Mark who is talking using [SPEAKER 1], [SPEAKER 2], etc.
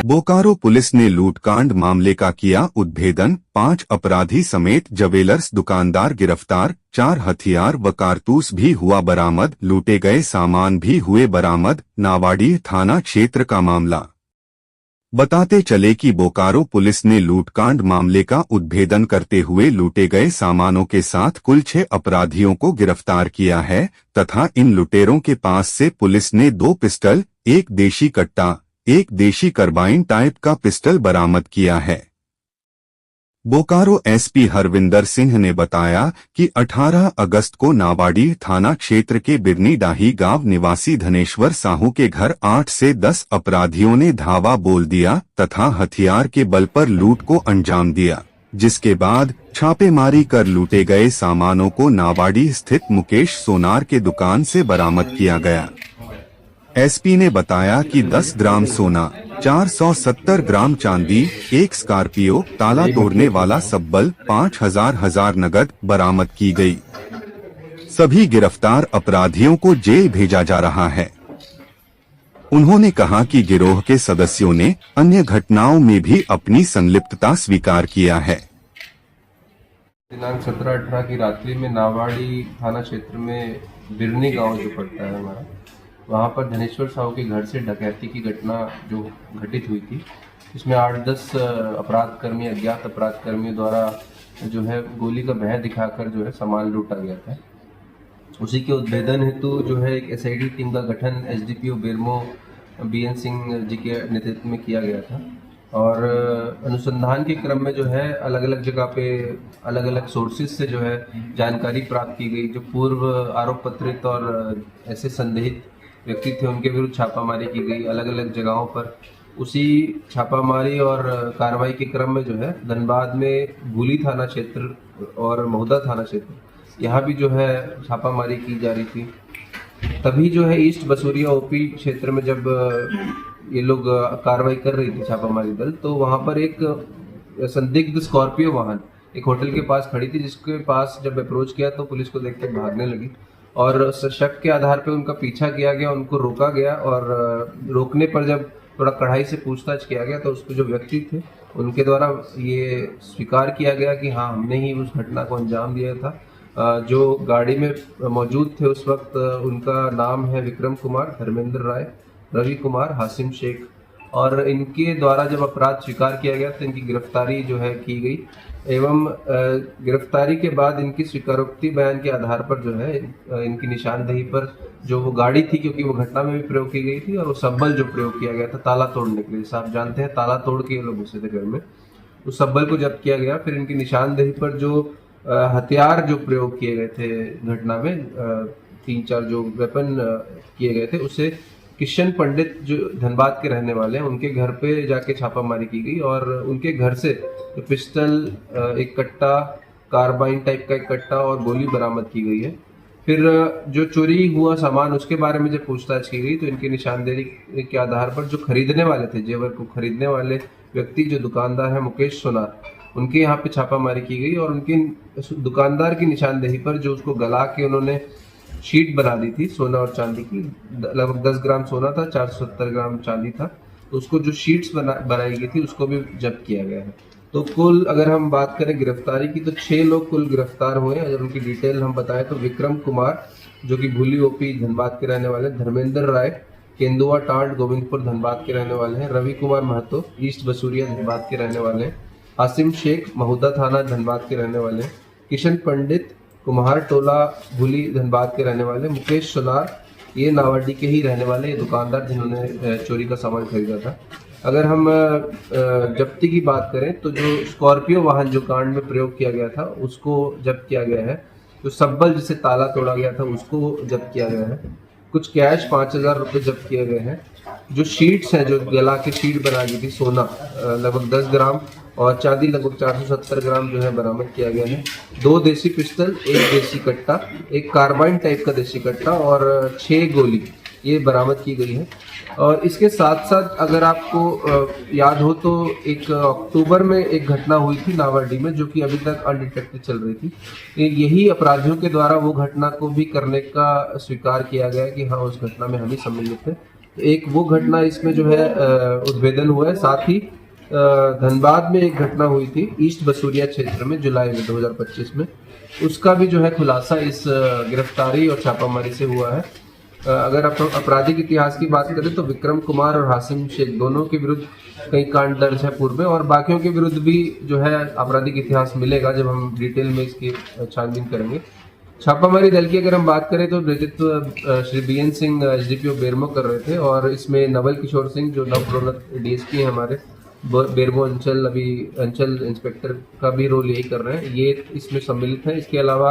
[SPEAKER 1] Bokaro police ने लूटकांड मामले का किया उद्भेदन। 5 अपराधी समेत ज्वेलर्स दुकानदार गिरफ्तार। 4 हथियार व कारतूस भी हुआ बरामद। लूटे गए सामान भी हुए बरामद। नावाडीह थाना क्षेत्र का मामला। बताते चले कि बोकारो पुलिस ने लूटकांड मामले का उद्भेदन करते हुए लूटे गए सामानों के साथ कुल 6 अपराधियों को गिरफ्तार किया है तथा इन लुटेरों के पास से पुलिस ने 2 पिस्टल, 1 देशी कट्टा, 1 देशी कार्बाइन टाइप का पिस्टल बरामद किया है। बोकारो एसपी हरविंदर सिंह ने बताया कि 18 अगस्त को नावाडीह थाना क्षेत्र के बिरनी डाही गांव निवासी धनेश्वर साहू के घर 8 से 10 अपराधियों ने धावा बोल दिया तथा हथियार के बल पर लूट को अंजाम दिया, जिसके बाद छापेमारी कर लूटे गए सामानों को नावाडीह स्थित मुकेश सोनार के दुकान से बरामद किया गया। एसपी ने बताया कि 10 ग्राम सोना, 470 ग्राम चांदी, 1 स्कॉर्पियो, ताला तोड़ने वाला सब्बल, 5,000 नगद बरामद की गई। सभी गिरफ्तार अपराधियों को जेल भेजा जा रहा है। उन्होंने कहा कि गिरोह के सदस्यों ने अन्य घटनाओं में भी अपनी संलिप्तता स्वीकार किया है।
[SPEAKER 2] दिनांक 17-18 की रात्रि में नावाडी थाना क्षेत्र में बिरनी गांव जो पड़ता है हमारा, वहाँ पर धनेश्वर साहू के घर से डकैती की घटना जो घटित हुई थी, इसमें 8-10 अज्ञात अपराध कर्मियों द्वारा जो है गोली का भय दिखाकर जो है सामान लूटा गया था। उसी के उद्भेदन हेतु जो है एक एसआईटी टीम का गठन एसडीपीओ बेरमो बीएन सिंह जी के नेतृत्व में किया गया था और अनुसंधान के क्रम में जो है अलग अलग जगह पे अलग अलग सोर्सेज से जो है जानकारी प्राप्त की गई। जो पूर्व आरोप पत्रित और ऐसे संदेहित व्यक्ति थे उनके विरुद्ध छापामारी की गई अलग अलग जगहों पर। उसी छापामारी और कार्रवाई के क्रम में जो है धनबाद में भूली थाना क्षेत्र और महुदा थाना क्षेत्र यहाँ भी जो है छापामारी की जा रही थी। तभी जो है ईस्ट बसूरिया ओपी क्षेत्र में जब ये लोग कार्रवाई कर रही थी छापामारी दल, तो वहाँ पर एक संदिग्ध स्कॉर्पियो वाहन एक होटल के पास खड़ी थी, जिसके पास जब अप्रोच किया तो पुलिस को देखकर भागने लगी और शक के आधार पर उनका पीछा किया गया, उनको रोका गया और रोकने पर जब थोड़ा कड़ाई से पूछताछ किया गया तो उसको जो व्यक्ति थे उनके द्वारा ये स्वीकार किया गया कि हाँ हमने ही उस घटना को अंजाम दिया था। जो गाड़ी में मौजूद थे उस वक्त उनका नाम है विक्रम कुमार, धर्मेंद्र राय, रवि कुमार, हासिम शेख और इनके द्वारा जब अपराध स्वीकार किया गया तो इनकी गिरफ्तारी जो है की गई एवं गिरफ्तारी के बाद इनकी स्वीकारोक्ति बयान के आधार पर जो है इनकी निशानदेही पर जो वो गाड़ी थी, क्योंकि वो घटना में भी प्रयोग की गई थी और वो सब्बल जो प्रयोग किया गया था ताला तोड़ने के लिए, जैसा आप जानते हैं ताला तोड़ के ये लोग घुसे थे घर में, उस सब्बल को जब्त किया गया। फिर इनकी निशानदेही पर जो हथियार जो प्रयोग किए गए थे घटना में 3-4 जो वेपन किए गए थे उसे किशन पंडित जो धनबाद के रहने वाले हैं उनके घर पे जाके छापामारी की गई और उनके घर से पिस्टल, एक कट्टा, कार्बाइन टाइप का एक कट्टा और गोली बरामद की गई है। फिर जो चोरी हुआ सामान उसके बारे में जब पूछताछ की गई तो इनकी निशानदेही के आधार पर जो खरीदने वाले थे, जेवर को खरीदने वाले व्यक्ति जो दुकानदार है मुकेश सोनार, उनके यहाँ पे छापामारी की गई और उनकी दुकानदार की निशानदेही पर जो उसको गला के उन्होंने शीट बना दी थी सोना और चांदी की, लगभग 10 ग्राम सोना था, 470 ग्राम चांदी था, तो उसको जो शीट्स बनाई गई थी उसको भी जब्त किया गया है। तो कुल अगर हम बात करें गिरफ्तारी की तो 6 लोग कुल गिरफ्तार हुए। अगर उनकी डिटेल हम बताएं तो विक्रम कुमार जो कि भूली ओपी धनबाद के रहने वाले, धर्मेंद्र राय केंदुआ टांड गोविंदपुर धनबाद के रहने वाले हैं, रवि कुमार महतो ईस्ट बसूरिया धनबाद के रहने वाले हैं, हासिम शेख महुदा थाना धनबाद के रहने वाले हैं, किशन पंडित कुम्हार टोला भूली धनबाद के रहने वाले, मुकेश सोनार ये नावाडी के ही रहने वाले, ये दुकानदार जिन्होंने चोरी का सामान खरीदा था। अगर हम जब्ती की बात करें तो जो स्कॉर्पियो वाहन जो कांड में प्रयोग किया गया था उसको जब्त किया गया है। जो सब्बल जिसे ताला तोड़ा गया था उसको जब्त किया गया है। कुछ कैश 5,000 रुपये जब्त किए गए हैं। जो शीट्स हैं जो गला के शीट बना गई थी, सोना लगभग 10 ग्राम और चांदी लगभग 470 ग्राम जो है बरामद किया गया है। 2 देसी पिस्टल, 1 देसी कट्टा, एक कार्बाइन टाइप का देसी कट्टा और 6 गोली ये बरामद की गई है। और इसके साथ साथ अगर आपको याद हो तो एक अक्टूबर में एक घटना हुई थी नावाडी में जो कि अभी तक अनडिटेक्टेड चल रही थी। यही अपराधियों के द्वारा वो घटना को भी करने का स्वीकार किया गया कि हाँ उस घटना में हम ही सम्मिलित थे। एक वो घटना इसमें जो है उद्भेदन हुआ है। साथ ही धनबाद में एक घटना हुई थी ईस्ट बसूरिया क्षेत्र में जुलाई में 2025 में, उसका भी जो है खुलासा इस गिरफ्तारी और छापामारी से हुआ है। अगर आपराधिक इतिहास की बात करें तो विक्रम कुमार और हासिम शेख दोनों के विरुद्ध कई कांड दर्ज है पूर्व में, और बाकियों के विरुद्ध भी जो है आपराधिक इतिहास मिलेगा जब हम डिटेल में इसकी छानबीन करेंगे। छापामारी दल की अगर हम बात करें तो नेतृत्व श्री बीएन सिंह एसडीपीओ बेरमो कर रहे थे, और इसमें नवल किशोर सिंह जो नवप्रोन्नत डीएसपी हैं हमारे बेरमो अंचल, अभी अंचल इंस्पेक्टर का भी रोल यही कर रहे हैं, ये इसमें सम्मिलित है। इसके अलावा